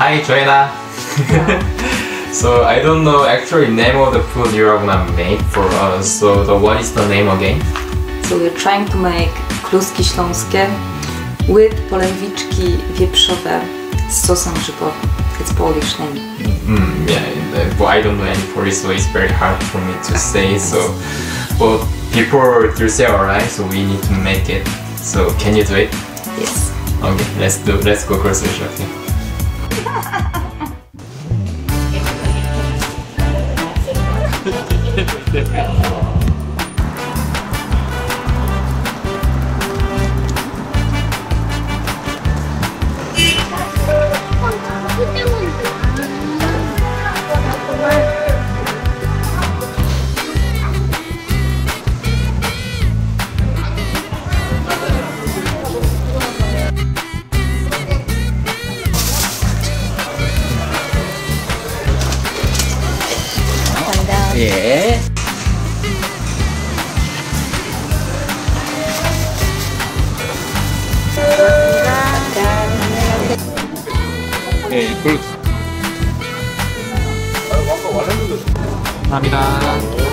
Hi Joanna. So I don't know actually name of the food you're gonna make for us. So what is the name again? So we're trying to make kluski śląskie with polędwiczki wieprzowe z sosem grzybowym. It's Polish name. Yeah, but I don't know any Polish, so it's very hard for me to say. So, but people do say alright, so we need to make it. So can you do it? Yes. Okay, let's go grocery shopping. Yeah. Okay, fruit. 감사합니다.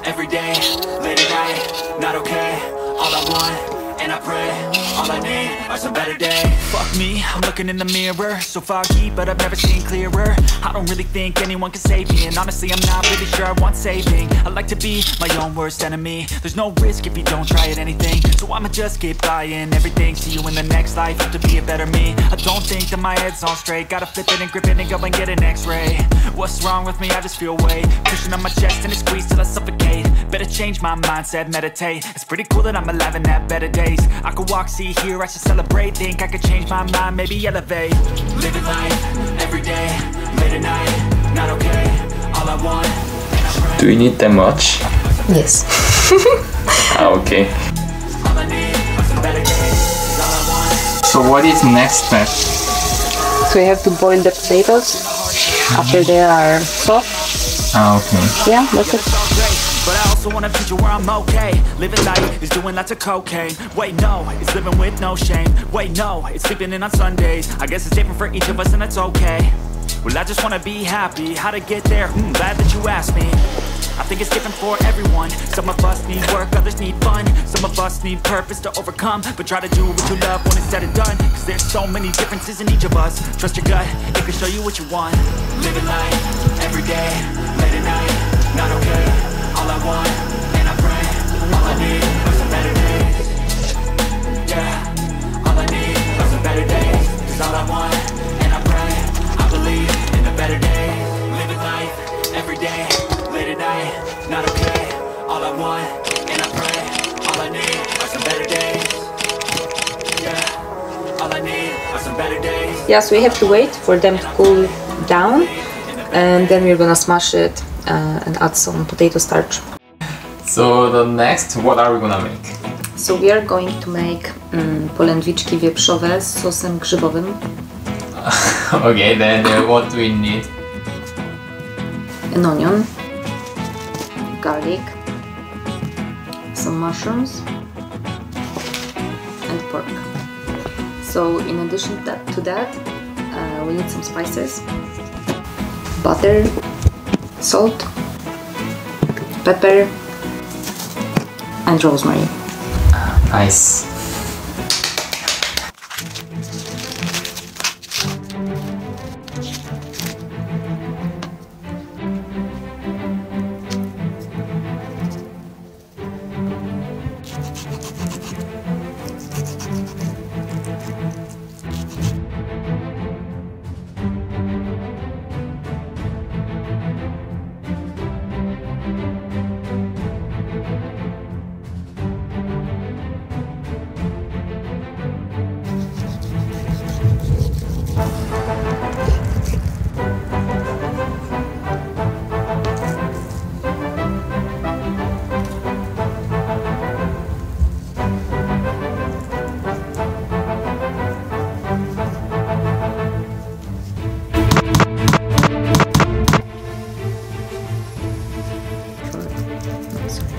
Every day, late at night, not okay. All I want, and I pray, all I need are some better days. Fuck me, I'm looking in the mirror, so foggy, but I've never seen clearer. I don't really think anyone can save me, and honestly I'm not really sure I want saving. I like to be my own worst enemy. There's no risk if you don't try at anything, so I'ma just keep buying everything. See you in the next life, have to be a better me. I don't think that my head's on straight, gotta flip it and grip it and go and get an x-ray. What's wrong with me? I just feel weight pushing on my chest and it squeezes till I suffocate. Better change my mindset, meditate. It's pretty cool that I'm alive and have better days. I could walk, see, hear, I should celebrate. Think I could change my mind, maybe elevate. Living life, every day, late at night, not okay. All I want, and I pray. Do we need that much? Yes. Okay. All I need are some better days. All I want. So what is next step? So we have to boil the potatoes after they are soft. Okay. Yeah, that's it. But I also want a future where I'm okay. Living life is doing lots of cocaine. Wait, no, it's living with no shame. Wait, no, it's sleeping in on Sundays. I guess it's different for each of us and that's okay. Well, I just wanna be happy. How to get there? Glad that you asked me. I think it's different for everyone. Some of us need work, others need fun. Some of us need purpose to overcome. But try to do what you love when it's said and done. Cause there's so many differences in each of us. Trust your gut, it can show you what you want. Living life, every day, late at night, not okay. All I want, and I pray, all I need are some better days. Yeah, all I need are some better days. Cause all I want, and I pray, I believe in the better days. Living life, every day, late at night, not okay. All I want, and I pray, all I need are some better days. Yeah, all I need are some better days. Yeah, so we have to wait for them to cool down, and then we're gonna smash it and add some potato starch. So the next, what are we gonna make? So we are going to make polędwiczki wieprzowe z sosem grzybowym. Okay, then what do we need? An onion, garlic, some mushrooms, and pork. So in addition to that, we need some spices, butter, salt, pepper, and rosemary. Nice. Thanks.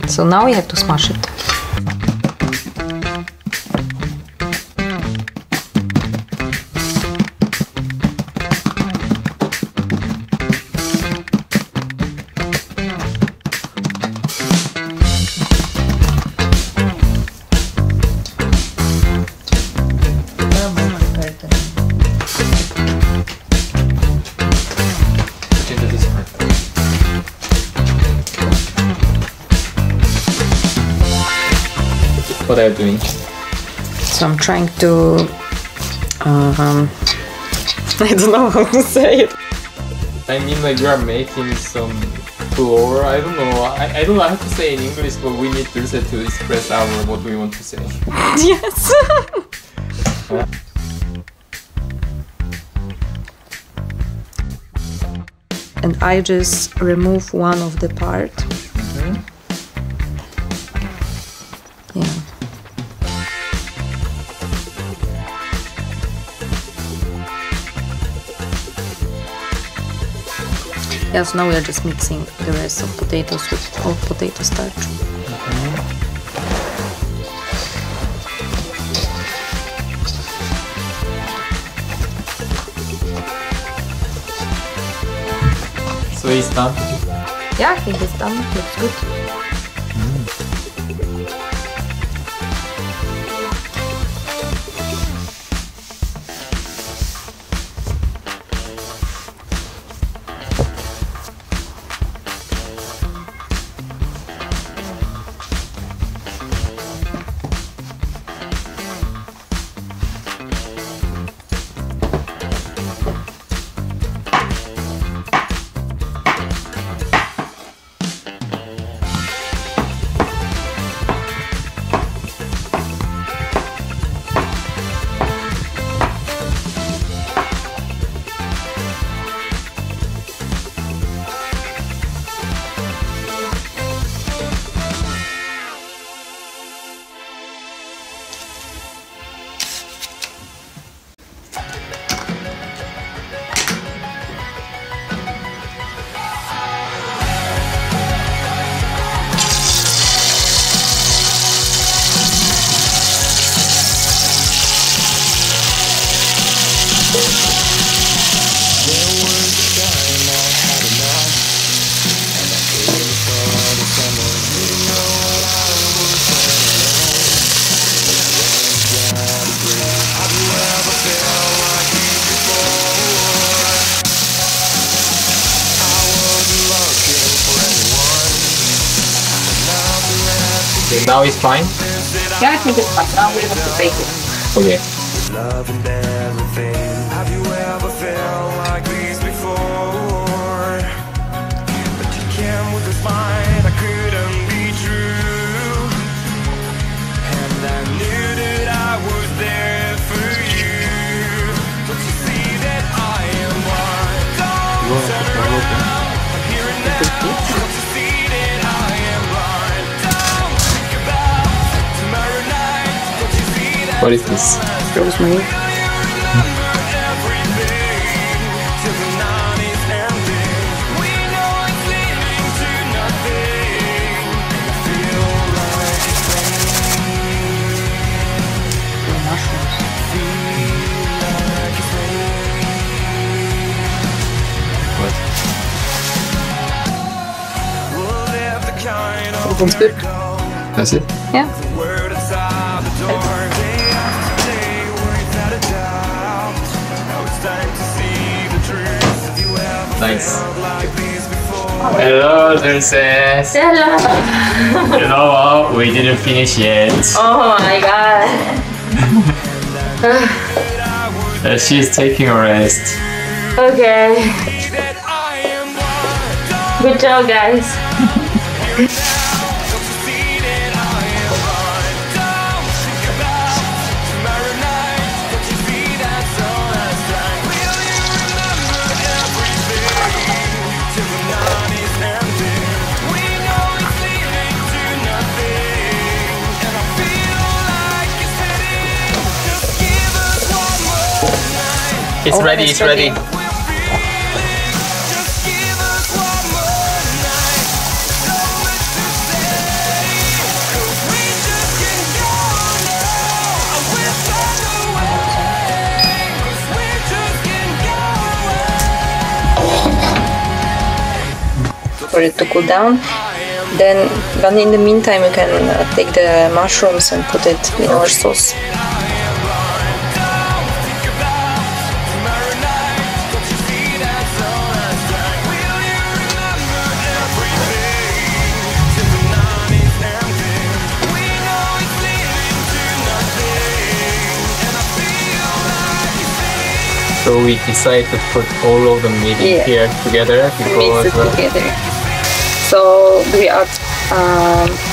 So now we have to smash it. What are you doing? So I'm trying to I don't know how to say it. I mean, like, you are making some floor. I don't know. I don't know how to say in English, but we need 𝑑𝒍 to express what we want to say. Yes. And I just remove one of the part. Yeah. Yes, now we are just mixing the rest of potatoes with all potato starch. So it's done? Yeah, I think it's done. Looks good. Okay, now it's fine? Yeah, I think it's fine. Now we have to bake it. Okay. Love and everything. Have you ever felt like this before? But you came with a smile that couldn't be true. And I knew that I was there for you. Don't you see that I am one? Don't turn around. I'm here and now. Don't you see that I am one? Don't think about tomorrow night. Don't you see that? What is this? Rosemary. Sounds good. That's it? Yeah. Nice. Hello, princess. Hello. You know what? We didn't finish yet. Oh my god. She's taking a rest. Okay. Good job, guys. It's ready, it's ready. For it to cool down. Then, but in the meantime, you can take the mushrooms and put it in our sauce. So we decided to put all of the meat here together because Mix it together. So we add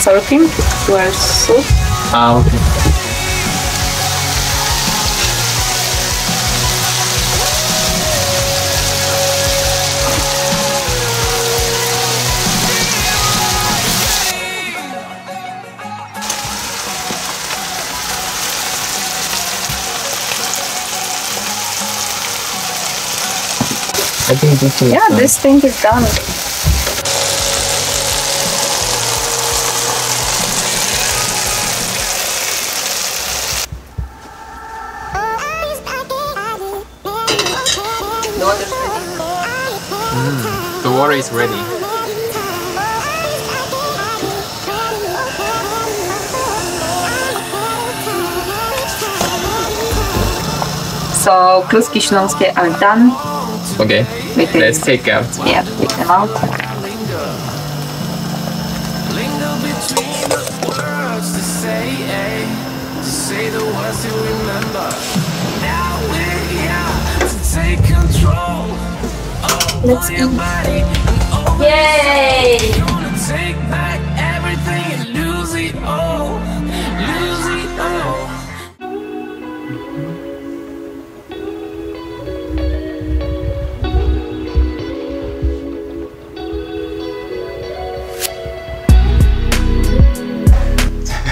sour cream to our sauce. okay. I think this is This thing is done. The water is ready. So kluski śląskie are done. Okay, let's take out. Yeah, take them out. Let's eat. Yay!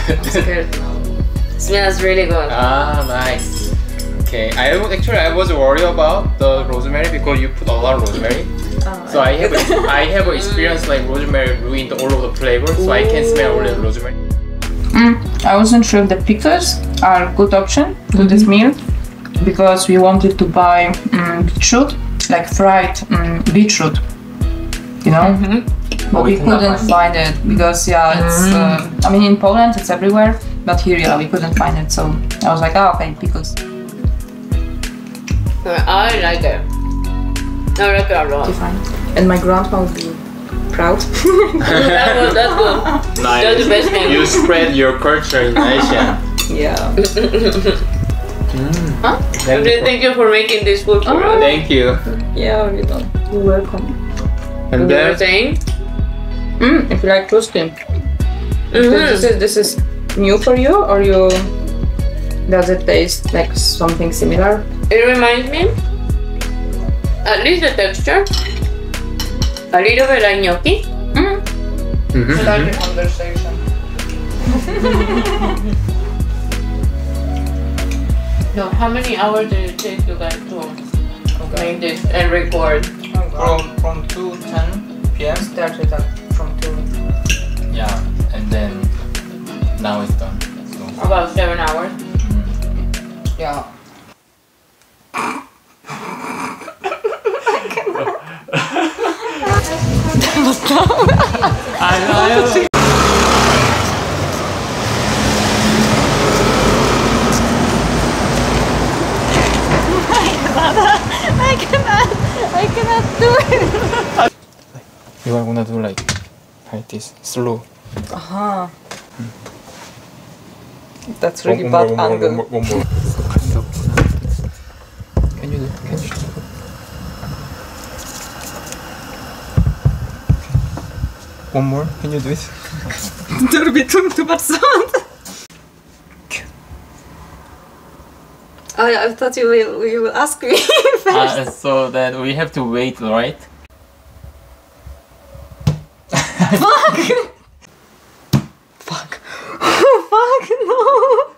It's good. It smells really good. Ah, nice. Okay, I was worried about the rosemary because you put a lot of rosemary. So I have an experience like rosemary ruined all of the flavor, so I can smell only rosemary. I wasn't sure if the pickles are a good option to this meal because we wanted to buy beetroot, like fried beetroot, you know? But we couldn't find it because it's, I mean in Poland it's everywhere, but here we couldn't find it, so I was like, okay, pickles. I like it. I like it a lot. Fine. And my grandma would be proud. That's good. Nice. That's the best thing. You spread your culture in Asia. Yeah. Huh? Thank you for making this food for us. Thank you. Yeah, you don't. You're welcome. And You were then saying? If you like toasting. This is new for you, or you? Does it taste like something similar? It reminds me, at least the texture, a little bit like gnocchi. Start the conversation. No, how many hours did it take you guys to make this and record? from 2:10 p.m. Started from 2. Yeah, and then now it's done. So. About 7 hours. Yeah. I cannot do it. You are gonna do like this slow. That's really bad angle. One more. Can you do? Can you? One more. Can you do it? There will be too much sound. I thought you will ask me first. So that we have to wait, right? Fuck! Fuck! Fuck! No!